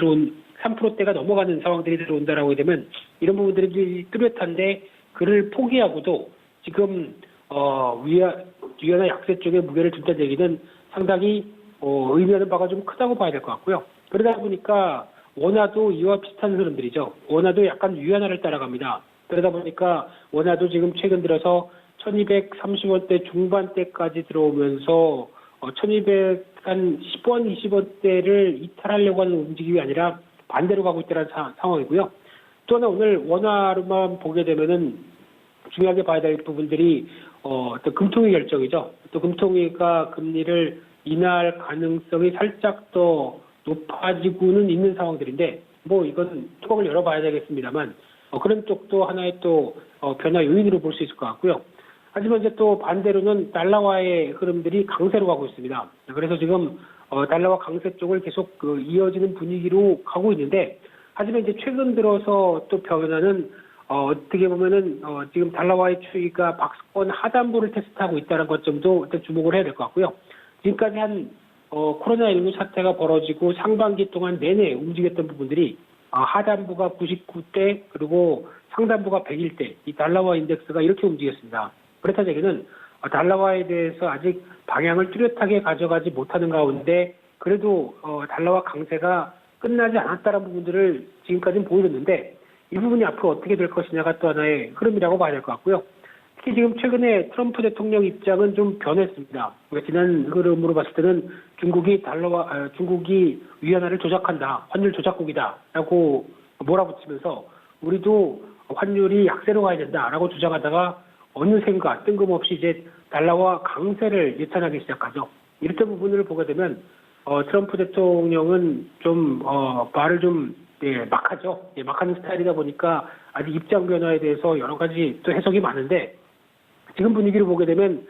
3%대가 넘어가는 상황들이 들어온다라고 하게 되면 이런 부분들이 뚜렷한데 그를 포기하고도 지금 위안화 약세 쪽에 무게를 둔다는 얘기는 상당히 의미하는 바가 좀 크다고 봐야 될 것 같고요. 그러다 보니까 원화도 이와 비슷한 흐름들이죠. 원화도 약간 위안화를 따라갑니다. 그러다 보니까 원화도 지금 최근 들어서 1230원대 중반대까지 들어오면서 1210원, 20원대를 이탈하려고 하는 움직임이 아니라 반대로 가고 있다는 상황이고요. 또 하나 오늘 원화로만 보게 되면은 중요하게 봐야 될 부분들이 또 금통위 결정이죠. 또 금통위가 금리를 인하할 가능성이 살짝 더 높아지고는 있는 상황들인데 뭐 이건 뚜껑을 열어봐야 되겠습니다만 그런 쪽도 하나의 또 변화 요인으로 볼 수 있을 것 같고요. 하지만 이제 또 반대로는 달러화의 흐름들이 강세로 가고 있습니다. 그래서 지금 달러화 강세 쪽을 계속 이어지는 분위기로 가고 있는데 하지만 이제 최근 들어서 또 변화는 어떻게 보면은 지금 달러화의 추이가 박스권 하단부를 테스트하고 있다는 것점도 일단 주목을 해야 될 것 같고요. 지금까지 한 코로나19 사태가 벌어지고 상반기 동안 내내 움직였던 부분들이 하단부가 99대 그리고 상단부가 100일대 이 달러화 인덱스가 이렇게 움직였습니다. 그렇다는 얘기는 달러화에 대해서 아직 방향을 뚜렷하게 가져가지 못하는 가운데 그래도 달러화 강세가 끝나지 않았다는 부분들을 지금까지는 보여줬는데 이 부분이 앞으로 어떻게 될 것이냐가 또 하나의 흐름이라고 봐야 될 것 같고요. 특히 지금 최근에 트럼프 대통령 입장은 좀 변했습니다. 지난 흐름으로 봤을 때는 중국이 위안화를 조작한다, 환율 조작국이다라고 몰아붙이면서 우리도 환율이 약세로 가야 된다라고 주장하다가 어느샌가 뜬금없이 이제 달러화 강세를 예찬하기 시작하죠. 이런 부분을 보게 되면 트럼프 대통령은 좀 말을 좀 막 하죠. 막 하는 스타일이다 보니까 아직 입장 변화에 대해서 여러 가지 또 해석이 많은데 지금 분위기를 보게 되면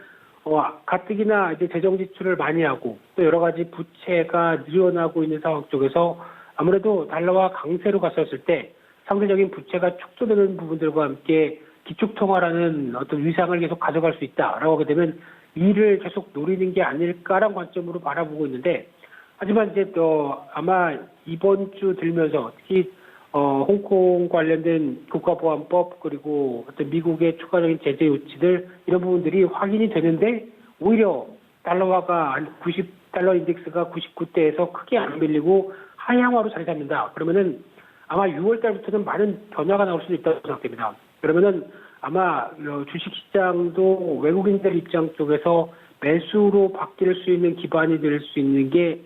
가뜩이나 이제 재정 지출을 많이 하고 또 여러 가지 부채가 늘어나고 있는 상황 쪽에서 아무래도 달러화 강세로 갔었을 때 상대적인 부채가 축소되는 부분들과 함께 기축통화라는 어떤 위상을 계속 가져갈 수 있다라고 하게 되면 이를 계속 노리는 게 아닐까라는 관점으로 바라보고 있는데 하지만 이제 또 아마 이번 주 들면서 특히 홍콩 관련된 국가보안법 그리고 어떤 미국의 추가적인 제재 조치들 이런 부분들이 확인이 되는데 오히려 달러화가 한 90달러 인덱스가 99대에서 크게 안 밀리고 하향화로 자리 잡는다. 그러면은 아마 6월 달부터는 많은 변화가 나올 수도 있다고 생각됩니다. 그러면은 아마 주식시장도 외국인들 입장 쪽에서 매수로 바뀔 수 있는 기반이 될 수 있는 게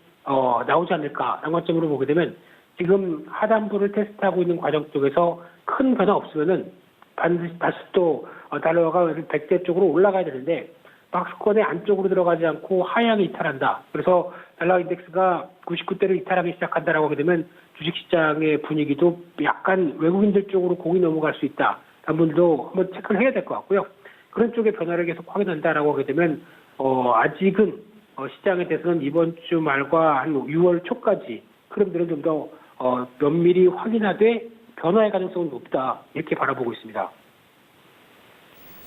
나오지 않을까라는 관점으로 보게 되면 지금 하단부를 테스트하고 있는 과정 쪽에서 큰 변화 없으면은 반드시 다시 또 달러화가 100대 쪽으로 올라가야 되는데 박스권의 안쪽으로 들어가지 않고 하향에 이탈한다. 그래서 달러 인덱스가 99대를 이탈하기 시작한다라고 하게 되면 주식시장의 분위기도 약간 외국인들 쪽으로 공이 넘어갈 수 있다. 한 분도 한번 체크를 해야 될 것 같고요. 그런 쪽의 변화를 계속 확인한다라고 하게 되면 아직은 시장에 대해서는 이번 주 말과 한 6월 초까지 흐름들은 좀 더 면밀히 확인하되 변화의 가능성은 높다 이렇게 바라보고 있습니다.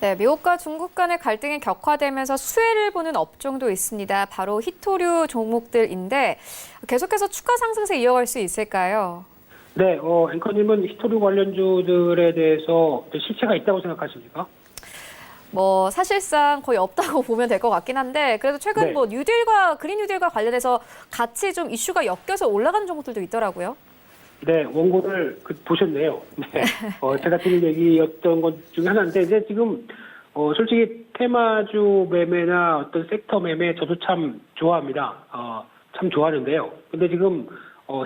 네, 미국과 중국 간의 갈등이 격화되면서 수혜를 보는 업종도 있습니다. 바로 히토류 종목들인데 계속해서 추가 상승세 이어갈 수 있을까요? 네, 앵커님은 히토류 관련주들에 대해서 실체가 있다고 생각하십니까? 뭐 사실상 거의 없다고 보면 될 것 같긴 한데 그래도 최근 네. 뭐 그린 뉴딜과 관련해서 같이 좀 이슈가 엮여서 올라가는 종목들도 있더라고요. 네, 원고를 보셨네요. 네. 제가 드린 얘기였던 것 중에 하나인데, 이제 지금, 솔직히 테마주 매매나 어떤 섹터 매매 저도 참 좋아합니다. 참 좋아하는데요. 근데 지금,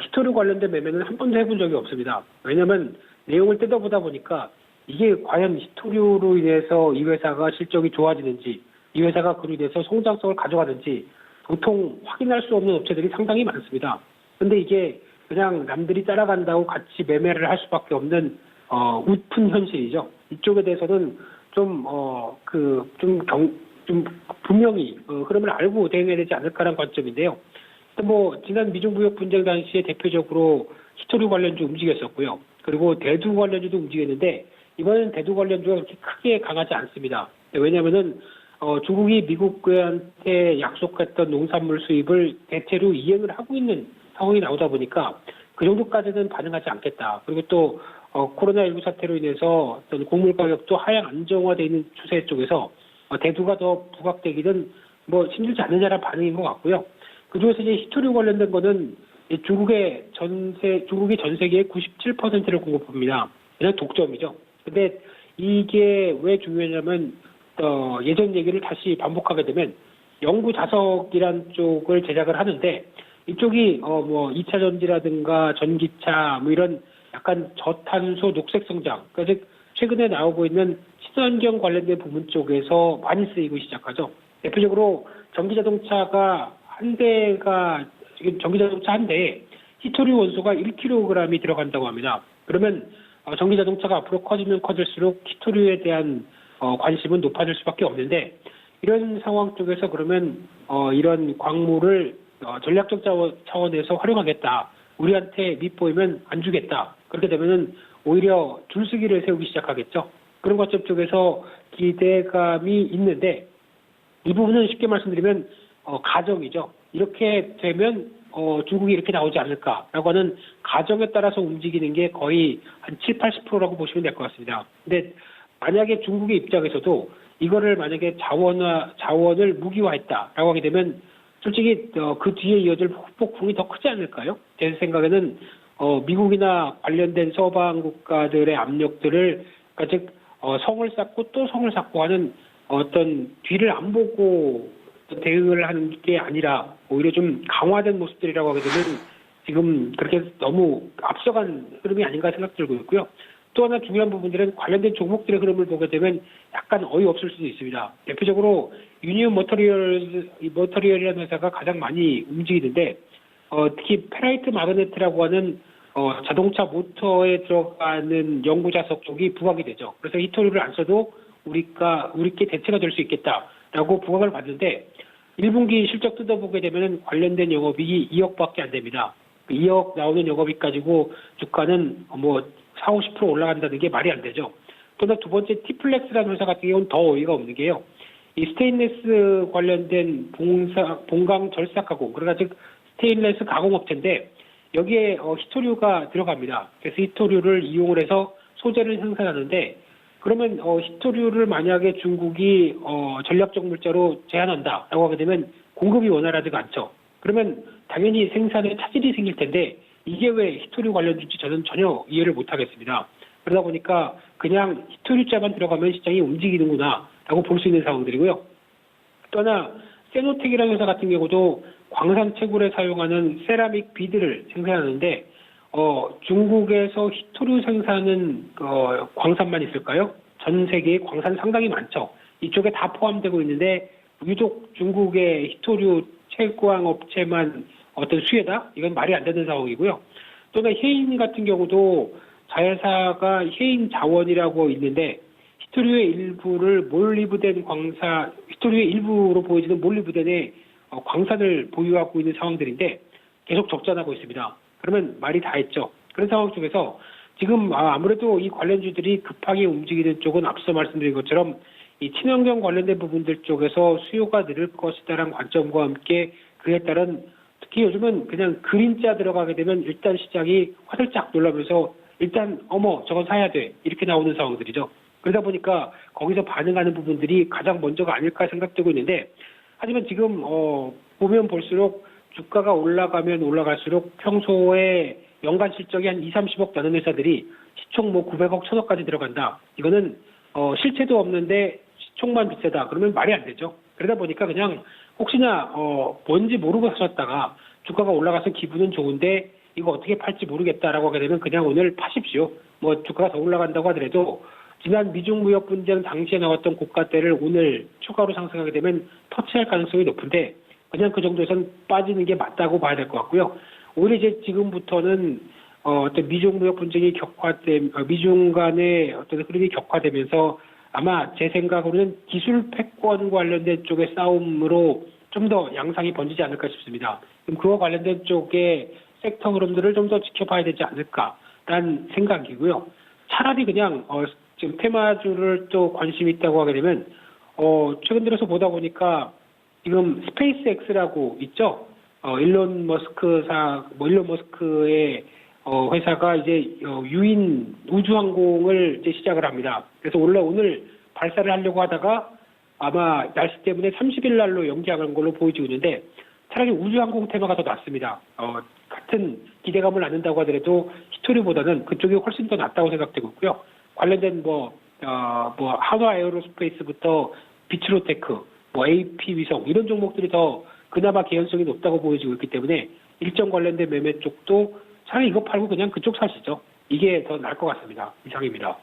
히토류 관련된 매매는 한 번도 해본 적이 없습니다. 왜냐면 내용을 뜯어보다 보니까 이게 과연 히토류로 인해서 이 회사가 실적이 좋아지는지, 이 회사가 그로 인해서 성장성을 가져가는지 보통 확인할 수 없는 업체들이 상당히 많습니다. 근데 이게 그냥 남들이 따라간다고 같이 매매를 할 수밖에 없는 웃픈 현실이죠. 이쪽에 대해서는 좀 분명히 흐름을 알고 대응해야 되지 않을까라는 관점인데요. 뭐 지난 미중무역 분쟁 당시에 대표적으로 히토류 관련주 움직였었고요. 그리고 대두 관련주도 움직였는데 이번에는 대두 관련주가 그렇게 크게 강하지 않습니다. 왜냐하면은 중국이 미국한테 약속했던 농산물 수입을 대체로 이행을 하고 있는 상황이 나오다 보니까 그 정도까지는 반응하지 않겠다. 그리고 또 코로나19 사태로 인해서 어떤 곡물 가격도 하향 안정화되어 있는 추세 쪽에서 대두가 더 부각되기는 뭐 힘들지 않느냐라는 반응인 것 같고요. 그중에서 이제 히토류 관련된 거는 중국이 전 세계의 97%를 공급합니다. 그냥 독점이죠. 근데 이게 왜 중요하냐면 예전 얘기를 다시 반복하게 되면 영구 자석이란 쪽을 제작을 하는데 이쪽이 뭐 2차 전지라든가 전기차 뭐 이런 약간 저탄소 녹색 성장, 그러니까 즉 최근에 나오고 있는 친환경 관련된 부분 쪽에서 많이 쓰이고 시작하죠. 대표적으로 전기자동차가 한 대가 지금 전기자동차 한 대에 히토류 원소가 1kg이 들어간다고 합니다. 그러면 전기자동차가 앞으로 커지면 커질수록 히토류에 대한 관심은 높아질 수밖에 없는데 이런 상황 쪽에서 그러면 이런 광물을 전략적 차원에서 활용하겠다. 우리한테 밑보이면 안 주겠다. 그렇게 되면은 오히려 줄서기를 세우기 시작하겠죠. 그런 관점 쪽에서 기대감이 있는데 이 부분은 쉽게 말씀드리면 가정이죠. 이렇게 되면 중국이 이렇게 나오지 않을까라고 하는 가정에 따라서 움직이는 게 거의 한 7, 80%라고 보시면 될 것 같습니다. 근데 만약에 중국의 입장에서도 이거를 만약에 자원을 무기화했다라고 하게 되면 솔직히 그 뒤에 이어질 후폭풍이 더 크지 않을까요? 제 생각에는 미국이나 관련된 서방 국가들의 압력들을 그러니까 즉 성을 쌓고 또 성을 쌓고 하는 어떤 뒤를 안 보고 대응을 하는 게 아니라 오히려 좀 강화된 모습들이라고 하게 되면 지금 그렇게 너무 앞서간 흐름이 아닌가 생각 들고 있고요. 또 하나 중요한 부분들은 관련된 종목들의 흐름을 보게 되면 약간 어이없을 수도 있습니다. 대표적으로 유니온 머터리얼이라는 회사가 가장 많이 움직이는데 특히 페라이트 마그네트라고 하는 자동차 모터에 들어가는 연구자석 쪽이 부각이 되죠. 그래서 히토류를 안 써도 우리께 대체가 될 수 있겠다라고 부각을 받는데 1분기 실적 뜯어보게 되면 관련된 영업이익이 2억밖에 안 됩니다. 2억 나오는 영업이익 가지고 주가는 뭐 4, 50% 올라간다는 게 말이 안 되죠. 또한 두 번째 티플렉스라는 회사 같은 경우는 더 어이가 없는 게요. 이 스테인레스 관련된 본강 절삭 가공, 그러니까 즉 스테인레스 가공업체인데 여기에 히토류가 들어갑니다. 그래서 히토류를 이용을 해서 소재를 생산하는데 그러면 히토류를 만약에 중국이 전략적 물자로 제한한다라고 하게 되면 공급이 원활하지가 않죠. 그러면 당연히 생산에 차질이 생길 텐데 이게 왜 히토류 관련주인지 저는 전혀 이해를 못하겠습니다. 그러다 보니까 그냥 히토류자만 들어가면 시장이 움직이는구나라고 볼 수 있는 상황들이고요. 또 하나 세노텍이라는 회사 같은 경우도 광산 채굴에 사용하는 세라믹 비드를 생산하는데 중국에서 히토류 생산은 광산만 있을까요? 전 세계에 광산 상당히 많죠. 이쪽에 다 포함되고 있는데 유독 중국의 히토류 채광 업체만 어떤 수혜다? 이건 말이 안 되는 상황이고요. 또는 해인 같은 경우도 자회사가 해인 자원이라고 있는데 히토류의 일부를 히토류의 일부로 보여지는 몰리브덴의 광산을 보유하고 있는 상황들인데 계속 적자나고 있습니다. 그러면 말이 다 했죠. 그런 상황 속에서 지금 아무래도 이 관련주들이 급하게 움직이는 쪽은 앞서 말씀드린 것처럼 이 친환경 관련된 부분들 쪽에서 수요가 늘을 것이다라는 관점과 함께 그에 따른 특히 요즘은 그냥 그림자 들어가게 되면 일단 시장이 화들짝 놀라면서 일단 저건 사야 돼 이렇게 나오는 상황들이죠. 그러다 보니까 거기서 반응하는 부분들이 가장 먼저가 아닐까 생각되고 있는데 하지만 지금 보면 볼수록 주가가 올라가면 올라갈수록 평소에 연간 실적이 한 2, 30억 나는 회사들이 시총 뭐 900억, 1000억까지 들어간다. 이거는 실체도 없는데 시총만 비싸다. 그러면 말이 안 되죠. 그러다 보니까 그냥 혹시나 뭔지 모르고 사셨다가 주가가 올라가서 기분은 좋은데 이거 어떻게 팔지 모르겠다라고 하게 되면 그냥 오늘 파십시오. 뭐 주가가 더 올라간다고 하더라도 지난 미중 무역 분쟁 당시에 나왔던 고가대를 오늘 추가로 상승하게 되면 터치할 가능성이 높은데 그냥 그 정도에선 빠지는 게 맞다고 봐야 될 것 같고요. 오히려 이제 지금부터는 어떤 미중 무역 분쟁이 미중 간의 어떤 흐름이 격화되면서 아마 제 생각으로는 기술 패권 관련된 쪽의 싸움으로 좀 더 양상이 번지지 않을까 싶습니다. 그럼 그와 관련된 쪽의 섹터 흐름들을 좀 더 지켜봐야 되지 않을까라는 생각이고요. 차라리 그냥 지금 테마주를 또 관심이 있다고 하게 되면 최근 들어서 보다 보니까 지금 스페이스 X라고 있죠. 일론 머스크의 회사가 이제 유인 우주항공을 이제 시작을 합니다. 그래서 원래 오늘 발사를 하려고 하다가 아마 날씨 때문에 30일 날로 연기하는 걸로 보여지고 있는데 차라리 우주항공 테마가 더 낫습니다. 같은 기대감을 낳는다고 하더라도 히스토리보다는 그쪽이 훨씬 더 낫다고 생각되고 있고요. 관련된 한화 에어로스페이스부터 비츠로테크, AP 위성 이런 종목들이 더 그나마 개연성이 높다고 보여지고 있기 때문에 일정 관련된 매매 쪽도 차라리 이거 팔고 그냥 그쪽 사시죠. 이게 더 나을 것 같습니다. 이상입니다.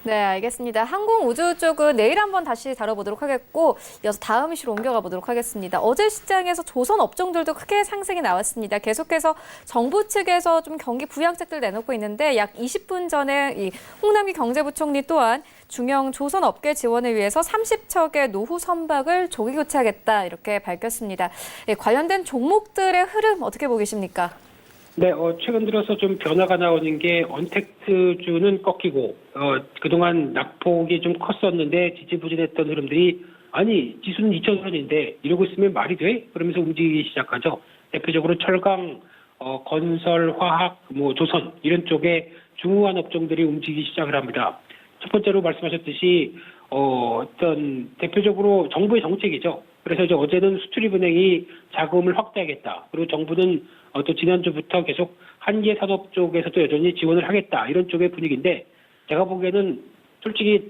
네, 알겠습니다. 항공 우주 쪽은 내일 한번 다시 다뤄보도록 하겠고, 이어서 다음 이슈로 옮겨가 보도록 하겠습니다. 어제 시장에서 조선 업종들도 크게 상승이 나왔습니다. 계속해서 정부 측에서 좀 경기 부양책들 내놓고 있는데, 약 20분 전에 이 홍남기 경제부총리 또한 중형 조선 업계 지원을 위해서 30척의 노후 선박을 조기 교체하겠다 이렇게 밝혔습니다. 관련된 종목들의 흐름 어떻게 보고 계십니까? 네, 최근 들어서 좀 변화가 나오는 게 언택트주는 꺾이고 그동안 낙폭이 좀 컸었는데 지지부진했던 흐름들이 아니 지수는 2,000선인데 이러고 있으면 말이 돼? 그러면서 움직이기 시작하죠. 대표적으로 철강, 건설, 화학, 조선 이런 쪽에 중후한 업종들이 움직이기 시작을 합니다. 첫 번째로 말씀하셨듯이 어떤 대표적으로 정부의 정책이죠. 그래서 이제 어제는 수출입은행이 자금을 확대하겠다. 그리고 정부는 또 지난주부터 계속 한계 산업 쪽에서도 여전히 지원을 하겠다. 이런 쪽의 분위기인데 제가 보기에는 솔직히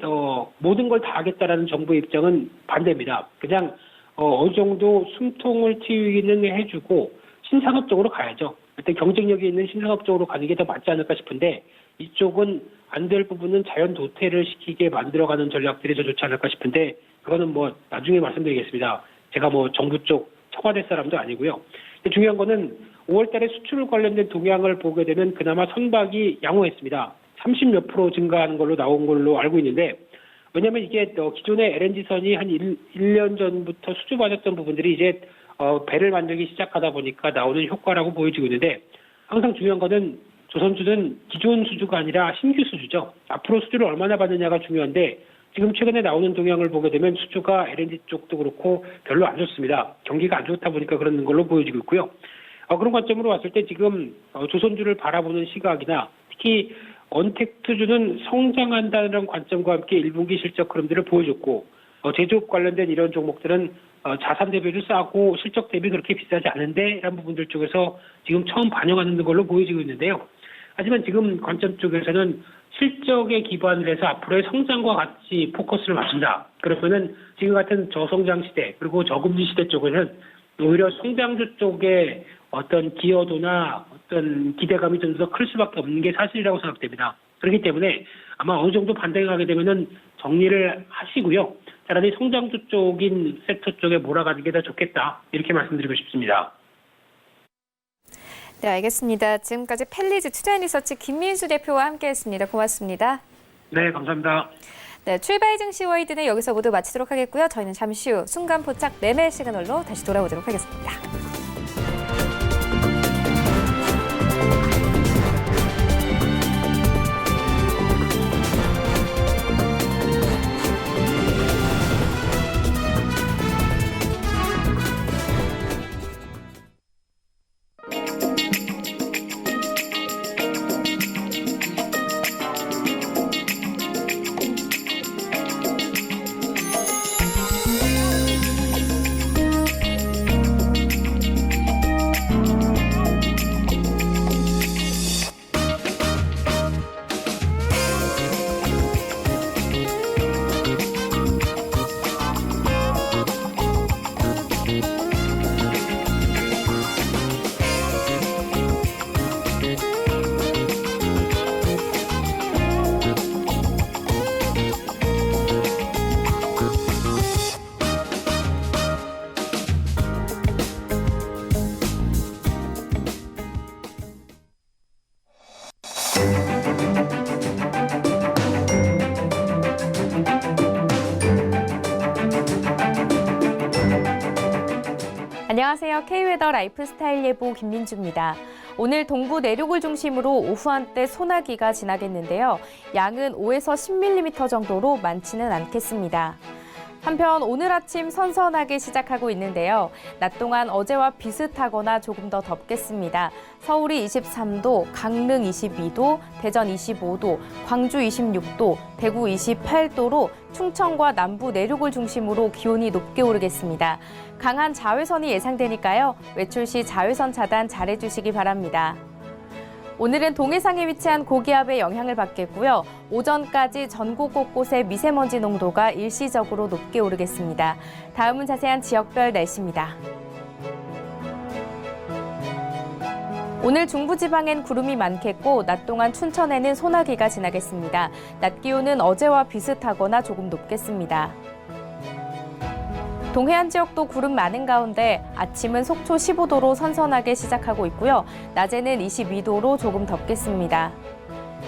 모든 걸 다 하겠다라는 정부의 입장은 반대입니다. 그냥 어느 정도 숨통을 틔우기는 해주고 신산업 쪽으로 가야죠. 일단 경쟁력이 있는 신산업 쪽으로 가는 게 더 맞지 않을까 싶은데 이쪽은 안 될 부분은 자연 도태를 시키게 만들어가는 전략들이 더 좋지 않을까 싶은데 그거는 나중에 말씀드리겠습니다. 제가 정부 쪽 청와대 사람도 아니고요. 근데 중요한 거는 5월 달에 수출 관련된 동향을 보게 되면 그나마 선박이 양호했습니다. 30몇 % 증가하는 걸로 나온 걸로 알고 있는데 왜냐하면 이게 기존의 LNG선이 한 1년 전부터 수주받았던 부분들이 이제 배를 만들기 시작하다 보니까 나오는 효과라고 보여지고 있는데 항상 중요한 거는 조선주는 기존 수주가 아니라 신규 수주죠. 앞으로 수주를 얼마나 받느냐가 중요한데 지금 최근에 나오는 동향을 보게 되면 수주가 LNG 쪽도 그렇고 별로 안 좋습니다. 경기가 안 좋다 보니까 그런 걸로 보여지고 있고요. 그런 관점으로 봤을 때 지금 조선주를 바라보는 시각이나 특히 언택트주는 성장한다는 관점과 함께 1분기 실적 흐름들을 보여줬고 제조업 관련된 이런 종목들은 자산 대비도 싸고 실적 대비 그렇게 비싸지 않은데 이런 부분들 쪽에서 지금 처음 반영하는 걸로 보여지고 있는데요. 하지만 지금 관점 쪽에서는 실적에 기반을 해서 앞으로의 성장과 같이 포커스를 맞춘다. 그러면은 지금 같은 저성장 시대 그리고 저금리 시대 쪽에는 오히려 성장주 쪽에 어떤 기여도나 어떤 기대감이 좀 더 클 수밖에 없는 게 사실이라고 생각됩니다. 그렇기 때문에 아마 어느 정도 반등하게 되면은 정리를 하시고요. 차라리 성장주 쪽인 섹터 쪽에 몰아가는 게 더 좋겠다. 이렇게 말씀드리고 싶습니다. 네, 알겠습니다. 지금까지 펠리즈 투자인리서치 김민수 대표와 함께했습니다. 고맙습니다. 네, 감사합니다. 네, 출발 증시 워이드는 여기서 모두 마치도록 하겠고요. 저희는 잠시 후 순간 포착 매매 시그널로 다시 돌아오도록 하겠습니다. 안녕하세요. K웨더 라이프스타일 예보 김민주입니다. 오늘 동부 내륙을 중심으로 오후 한때 소나기가 지나겠는데요. 양은 5에서 10mm 정도로 많지는 않겠습니다. 한편 오늘 아침 선선하게 시작하고 있는데요. 낮 동안 어제와 비슷하거나 조금 더 덥겠습니다. 서울이 23도, 강릉 22도, 대전 25도, 광주 26도, 대구 28도로 충청과 남부 내륙을 중심으로 기온이 높게 오르겠습니다. 강한 자외선이 예상되니까요. 외출 시 자외선 차단 잘해주시기 바랍니다. 오늘은 동해상에 위치한 고기압의 영향을 받겠고요. 오전까지 전국 곳곳에 미세먼지 농도가 일시적으로 높게 오르겠습니다. 다음은 자세한 지역별 날씨입니다. 오늘 중부지방엔 구름이 많겠고 낮 동안 춘천에는 소나기가 지나겠습니다. 낮 기온은 어제와 비슷하거나 조금 높겠습니다. 동해안 지역도 구름 많은 가운데 아침은 속초 15도로 선선하게 시작하고 있고요. 낮에는 22도로 조금 덥겠습니다.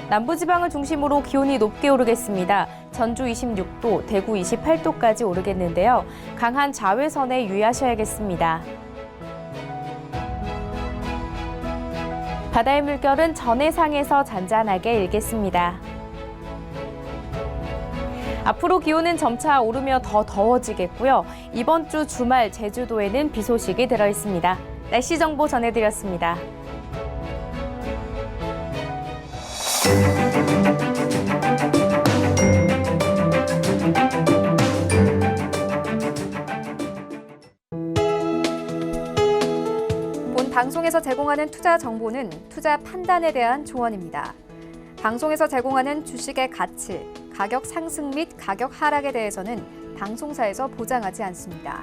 남부지방을 중심으로 기온이 높게 오르겠습니다. 전주 26도, 대구 28도까지 오르겠는데요. 강한 자외선에 유의하셔야겠습니다. 바다의 물결은 전해상에서 잔잔하게 일겠습니다. 앞으로 기온은 점차 오르며 더 더워지겠고요. 이번 주 주말 제주도에는 비 소식이 들어 있습니다. 날씨 정보 전해드렸습니다. 본 방송에서 제공하는 투자 정보는 투자 판단에 대한 조언입니다. 방송에서 제공하는 주식의 가치, 가격 상승 및 가격 하락에 대해서는 방송사에서 보장하지 않습니다.